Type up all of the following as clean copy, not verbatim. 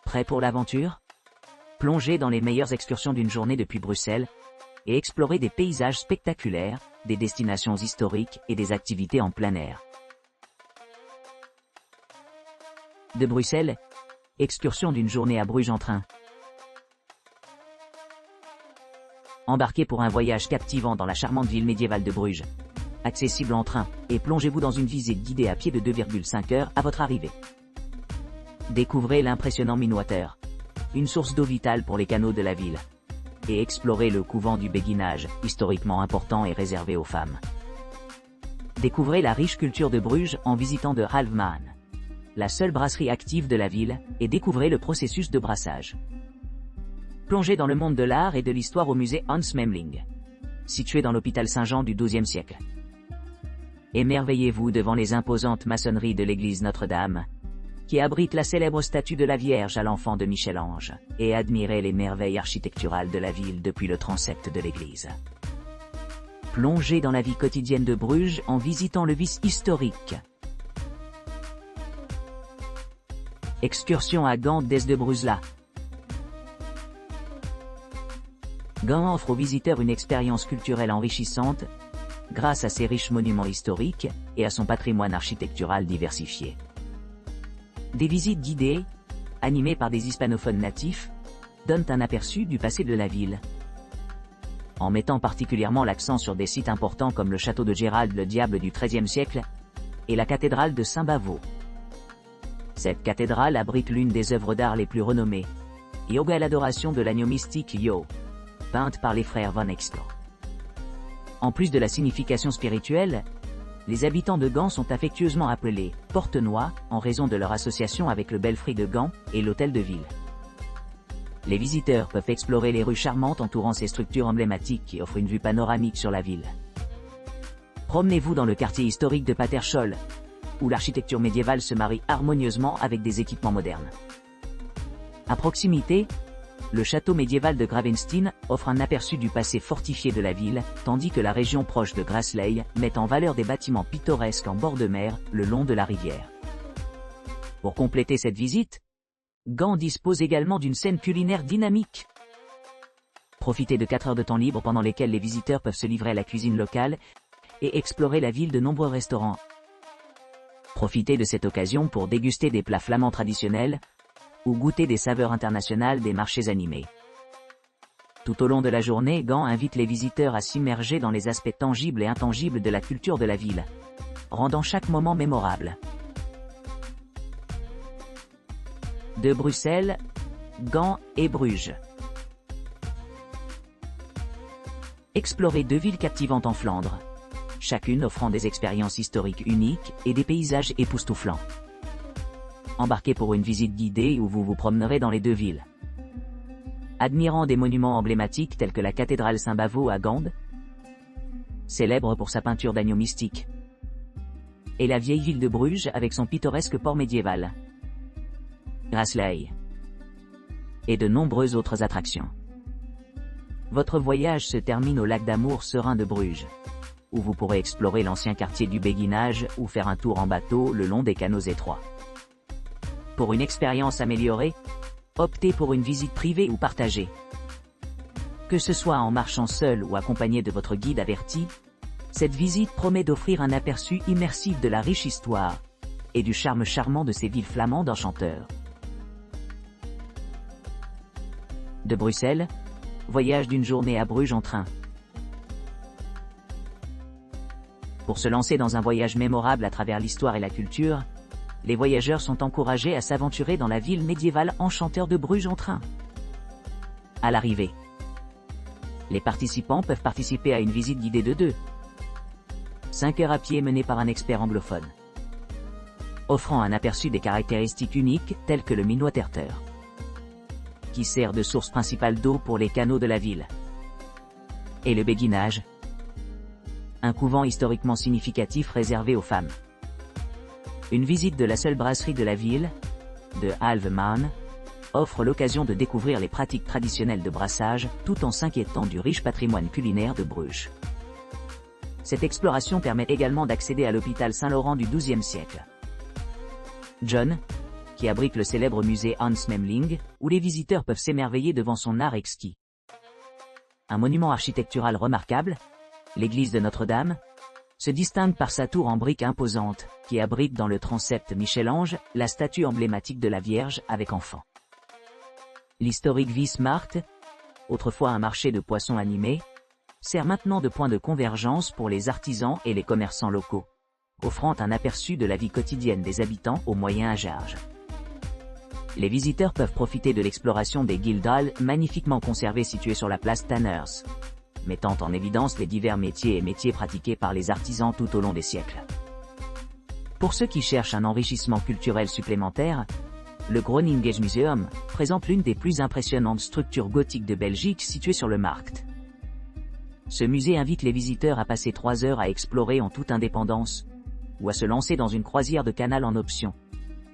Prêt pour l'aventure? Plongez dans les meilleures excursions d'une journée depuis Bruxelles et explorez des paysages spectaculaires, des destinations historiques et des activités en plein air. De Bruxelles, excursion d'une journée à Bruges en train. Embarquez pour un voyage captivant dans la charmante ville médiévale de Bruges, accessible en train, et plongez-vous dans une visite guidée à pied de 2,5 heures à votre arrivée. Découvrez l'impressionnant Minwater, une source d'eau vitale pour les canaux de la ville, et explorez le couvent du béguinage, historiquement important et réservé aux femmes. Découvrez la riche culture de Bruges en visitant de Halvemaan, la seule brasserie active de la ville, et découvrez le processus de brassage. Plongez dans le monde de l'art et de l'histoire au musée Hans Memling, situé dans l'hôpital Saint-Jean du XIIe siècle. Émerveillez-vous devant les imposantes maçonneries de l'église Notre-Dame, qui abrite la célèbre statue de la Vierge à l'enfant de Michel-Ange, et admirez les merveilles architecturales de la ville depuis le transept de l'église. Plongez dans la vie quotidienne de Bruges en visitant le vice historique. Excursion à Gand des de Bruzela. Gand offre aux visiteurs une expérience culturelle enrichissante, grâce à ses riches monuments historiques et à son patrimoine architectural diversifié. Des visites guidées, animées par des hispanophones natifs, donnent un aperçu du passé de la ville, en mettant particulièrement l'accent sur des sites importants comme le château de Gérald le Diable du XIIIe siècle et la cathédrale de Saint-Bavo. Cette cathédrale abrite l'une des œuvres d'art les plus renommées, Yoga à l'adoration de l'agneau mystique Yo, peinte par les frères Van Expo. En plus de la signification spirituelle, les habitants de Gand sont affectueusement appelés « Portenois » en raison de leur association avec le belfry de Gand et l'hôtel de ville. Les visiteurs peuvent explorer les rues charmantes entourant ces structures emblématiques qui offrent une vue panoramique sur la ville. Promenez-vous dans le quartier historique de Paterschol, où l'architecture médiévale se marie harmonieusement avec des équipements modernes. À proximité, le château médiéval de Gravenstein offre un aperçu du passé fortifié de la ville, tandis que la région proche de Grassley met en valeur des bâtiments pittoresques en bord de mer, le long de la rivière. Pour compléter cette visite, Gand dispose également d'une scène culinaire dynamique. Profitez de 4 heures de temps libre pendant lesquelles les visiteurs peuvent se livrer à la cuisine locale et explorer la ville de nombreux restaurants. Profitez de cette occasion pour déguster des plats flamands traditionnels, ou goûter des saveurs internationales des marchés animés. Tout au long de la journée, Gand invite les visiteurs à s'immerger dans les aspects tangibles et intangibles de la culture de la ville, rendant chaque moment mémorable. De Bruxelles, Gand et Bruges. Explorez 2 villes captivantes en Flandre, chacune offrant des expériences historiques uniques et des paysages époustouflants. Embarquez pour une visite guidée où vous vous promènerez dans les 2 villes. Admirant des monuments emblématiques tels que la cathédrale Saint-Bavo à Gand, célèbre pour sa peinture d'agneau mystique, et la vieille ville de Bruges avec son pittoresque port médiéval, Grassley, et de nombreuses autres attractions. Votre voyage se termine au lac d'amour serein de Bruges, où vous pourrez explorer l'ancien quartier du béguinage ou faire un tour en bateau le long des canaux étroits. Pour une expérience améliorée, optez pour une visite privée ou partagée. Que ce soit en marchant seul ou accompagné de votre guide averti, cette visite promet d'offrir un aperçu immersif de la riche histoire et du charme charmant de ces villes flamandes enchanteurs. De Bruxelles, voyage d'une journée à Bruges en train. Pour se lancer dans un voyage mémorable à travers l'histoire et la culture, les voyageurs sont encouragés à s'aventurer dans la ville médiévale enchanteur de Bruges en train. À l'arrivée, les participants peuvent participer à une visite guidée de 5 heures à pied menée par un expert anglophone, offrant un aperçu des caractéristiques uniques telles que le Minwater, qui sert de source principale d'eau pour les canaux de la ville, et le béguinage, un couvent historiquement significatif réservé aux femmes. Une visite de la seule brasserie de la ville, de Halvemaan, offre l'occasion de découvrir les pratiques traditionnelles de brassage, tout en s'inquiétant du riche patrimoine culinaire de Bruges. Cette exploration permet également d'accéder à l'hôpital Saint-Laurent du XIIe siècle. John, qui abrite le célèbre musée Hans Memling, où les visiteurs peuvent s'émerveiller devant son art exquis. Un monument architectural remarquable, l'église de Notre-Dame, se distingue par sa tour en briques imposante, qui abrite dans le transept Michel-Ange, la statue emblématique de la Vierge avec enfant. L'historique Viesmarkt, autrefois un marché de poissons animés, sert maintenant de point de convergence pour les artisans et les commerçants locaux, offrant un aperçu de la vie quotidienne des habitants au moyen âge. Les visiteurs peuvent profiter de l'exploration des Guildhalls magnifiquement conservées situées sur la place Tanners, mettant en évidence les divers métiers et métiers pratiqués par les artisans tout au long des siècles. Pour ceux qui cherchent un enrichissement culturel supplémentaire, le Groninges Museum présente l'une des plus impressionnantes structures gothiques de Belgique située sur le Markt. Ce musée invite les visiteurs à passer 3 heures à explorer en toute indépendance, ou à se lancer dans une croisière de canal en option,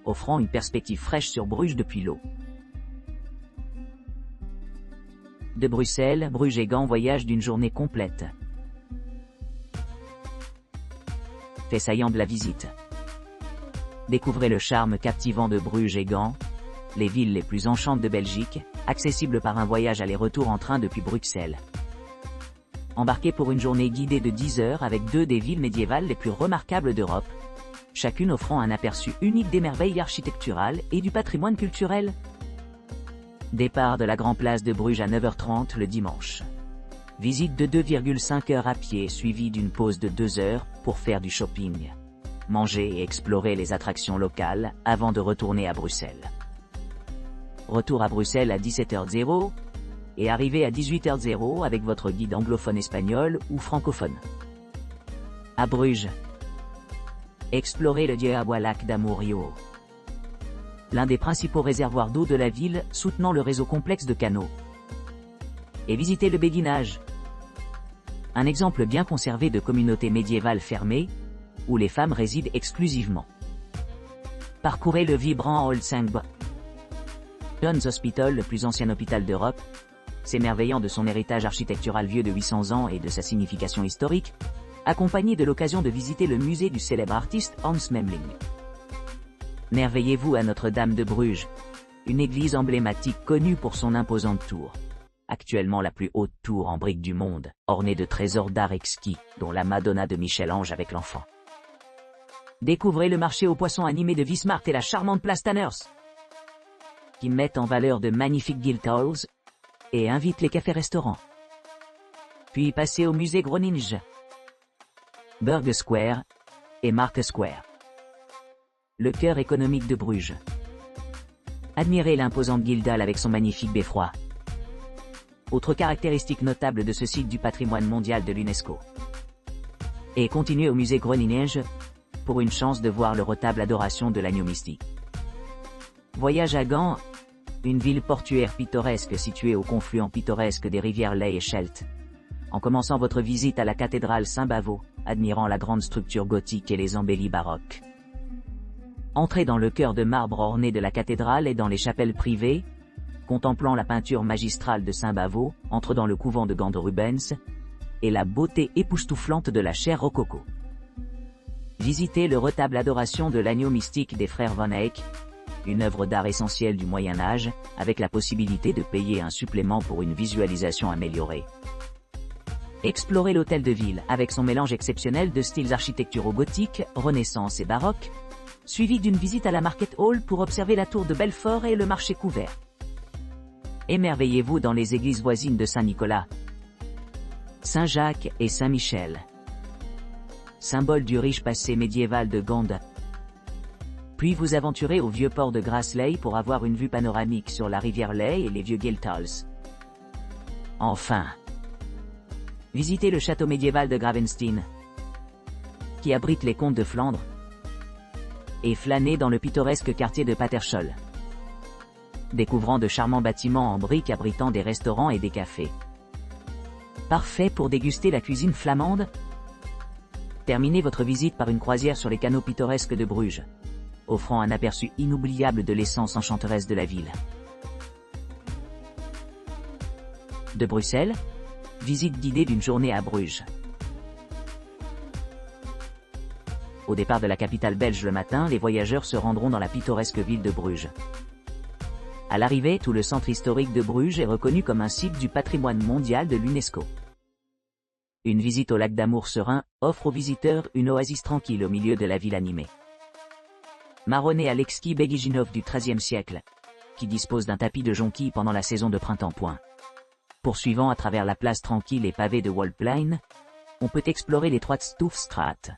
offrant une perspective fraîche sur Bruges depuis l'eau. De Bruxelles, Bruges et Gand voyage d'une journée complète. Fait saillant de la visite. Découvrez le charme captivant de Bruges et Gand, les villes les plus enchantes de Belgique, accessibles par un voyage aller-retour en train depuis Bruxelles. Embarquez pour une journée guidée de 10 heures avec 2 des villes médiévales les plus remarquables d'Europe, chacune offrant un aperçu unique des merveilles architecturales et du patrimoine culturel. Départ de la Grand Place de Bruges à 9h30 le dimanche. Visite de 2,5 heures à pied suivie d'une pause de 2 heures pour faire du shopping, manger et explorer les attractions locales avant de retourner à Bruxelles. Retour à Bruxelles à 17h00 et arrivée à 18h00 avec votre guide anglophone espagnol ou francophone. À Bruges, explorez le Dieuabois-Lac d'Amurio, l'un des principaux réservoirs d'eau de la ville soutenant le réseau complexe de canaux. Et visitez le béguinage, un exemple bien conservé de communauté médiévale fermée, où les femmes résident exclusivement. Parcourez le vibrant Old Saint-Bois. John's Hospital, le plus ancien hôpital d'Europe, s'émerveillant de son héritage architectural vieux de 800 ans et de sa signification historique, accompagné de l'occasion de visiter le musée du célèbre artiste Hans Memling. Merveillez-vous à Notre-Dame de Bruges, une église emblématique connue pour son imposante tour, actuellement la plus haute tour en briques du monde, ornée de trésors d'art exquis, dont la Madonna de Michel-Ange avec l'enfant. Découvrez le marché aux poissons animés de Viesmarkt et la charmante place Tanners, qui mettent en valeur de magnifiques Guildhalls et invitent les cafés-restaurants. Puis passez au musée Groninges, Burg Square et Markt Square, le cœur économique de Bruges. Admirez l'imposante Guildhall avec son magnifique beffroi. Autre caractéristique notable de ce site du patrimoine mondial de l'UNESCO. Et continuez au musée Groninges pour une chance de voir le retable Adoration de l'agneau mystique. Voyage à Gand, une ville portuaire pittoresque située au confluent pittoresque des rivières Ley et Scheldt. En commençant votre visite à la cathédrale Saint-Bavo, admirant la grande structure gothique et les embellis baroques. Entrez dans le chœur de marbre orné de la cathédrale et dans les chapelles privées, contemplant la peinture magistrale de Saint-Bavo, entre dans le couvent de Gand de Rubens, et la beauté époustouflante de la chaire rococo. Visitez le retable Adoration de l'agneau mystique des frères Van Eyck, une œuvre d'art essentielle du Moyen-Âge, avec la possibilité de payer un supplément pour une visualisation améliorée. Explorez l'hôtel de ville avec son mélange exceptionnel de styles architecturaux gothiques, renaissance et baroque, suivi d'une visite à la Market Hall pour observer la tour de Belfort et le marché couvert. Émerveillez-vous dans les églises voisines de Saint-Nicolas, Saint-Jacques et Saint-Michel, symbole du riche passé médiéval de Gand. Puis vous aventurez au vieux port de Grassley pour avoir une vue panoramique sur la rivière Ley et les vieux Guildhalls. Enfin, visitez le château médiéval de Gravenstein, qui abrite les comtes de Flandre, et flânez dans le pittoresque quartier de Paterschol, découvrant de charmants bâtiments en briques abritant des restaurants et des cafés. Parfait pour déguster la cuisine flamande. Terminez votre visite par une croisière sur les canaux pittoresques de Bruges, offrant un aperçu inoubliable de l'essence enchanteresse de la ville. De Bruxelles, visite guidée d'une journée à Bruges. Au départ de la capitale belge le matin, les voyageurs se rendront dans la pittoresque ville de Bruges. À l'arrivée, tout le centre historique de Bruges est reconnu comme un site du patrimoine mondial de l'UNESCO. Une visite au lac d'Amour serein offre aux visiteurs une oasis tranquille au milieu de la ville animée. Marronné Alexis Beguijinov du XIIIe siècle, qui dispose d'un tapis de jonquilles pendant la saison de printemps. Poursuivant à travers la place tranquille et pavée de Waldplein, on peut explorer l'étroite Stoufstraat.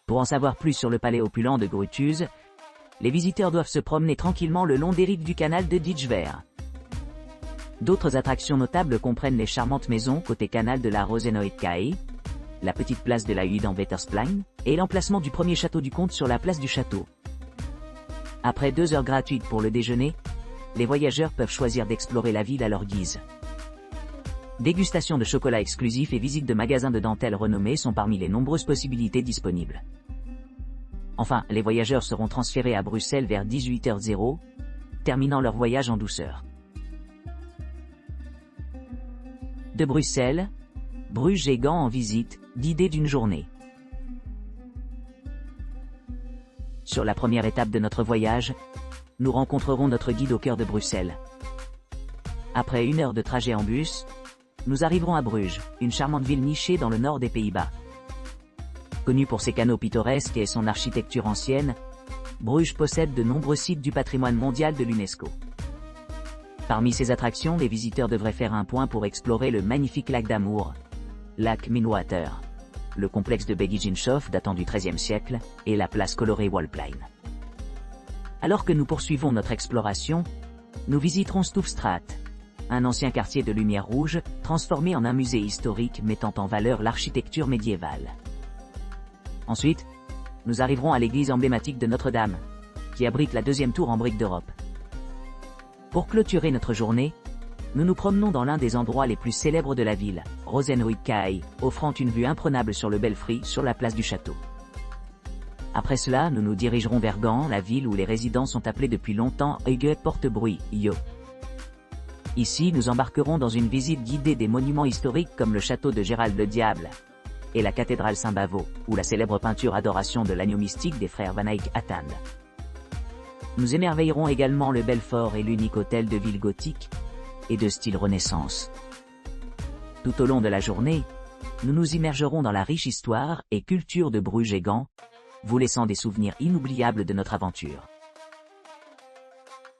Pour en savoir plus sur le palais opulent de Gruthuse, les visiteurs doivent se promener tranquillement le long des rives du canal de Ditchver. D'autres attractions notables comprennent les charmantes maisons côté canal de la Rosenhoit-Kae, la petite place de la Hude en Wettersplein, et l'emplacement du premier château du comte sur la place du château. Après 2 heures gratuites pour le déjeuner, les voyageurs peuvent choisir d'explorer la ville à leur guise. Dégustation de chocolat exclusif et visite de magasins de dentelle renommés sont parmi les nombreuses possibilités disponibles. Enfin, les voyageurs seront transférés à Bruxelles vers 18h00, terminant leur voyage en douceur. De Bruxelles, Bruges et Gand en visite, d'idées d'une journée. Sur la première étape de notre voyage, nous rencontrerons notre guide au cœur de Bruxelles. Après 1 heure de trajet en bus, nous arriverons à Bruges, une charmante ville nichée dans le nord des Pays-Bas. Connue pour ses canaux pittoresques et son architecture ancienne, Bruges possède de nombreux sites du patrimoine mondial de l'UNESCO. Parmi ces attractions, les visiteurs devraient faire un point pour explorer le magnifique lac d'Amour, lac Minwater, le complexe de Beguijinhof datant du XIIIe siècle, et la place colorée Waldplein. Alors que nous poursuivons notre exploration, nous visiterons Stoufstraat, un ancien quartier de lumière rouge, transformé en un musée historique mettant en valeur l'architecture médiévale. Ensuite, nous arriverons à l'église emblématique de Notre-Dame, qui abrite la 2e tour en briques d'Europe. Pour clôturer notre journée, nous nous promenons dans l'un des endroits les plus célèbres de la ville, Rosenhoit-Kae, offrant une vue imprenable sur le belfry sur la place du château. Après cela, nous nous dirigerons vers Gand, la ville où les résidents sont appelés depuis longtemps Heuge Portebruit, Yo. Ici, nous embarquerons dans une visite guidée des monuments historiques comme le château de Gérald le Diable et la cathédrale Saint-Bavo, ou la célèbre peinture Adoration de l'agneau mystique des frères Van Eyck Attand. Nous émerveillerons également le Belfort et l'unique hôtel de ville gothique et de style Renaissance. Tout au long de la journée, nous nous immergerons dans la riche histoire et culture de Bruges et Gand, vous laissant des souvenirs inoubliables de notre aventure.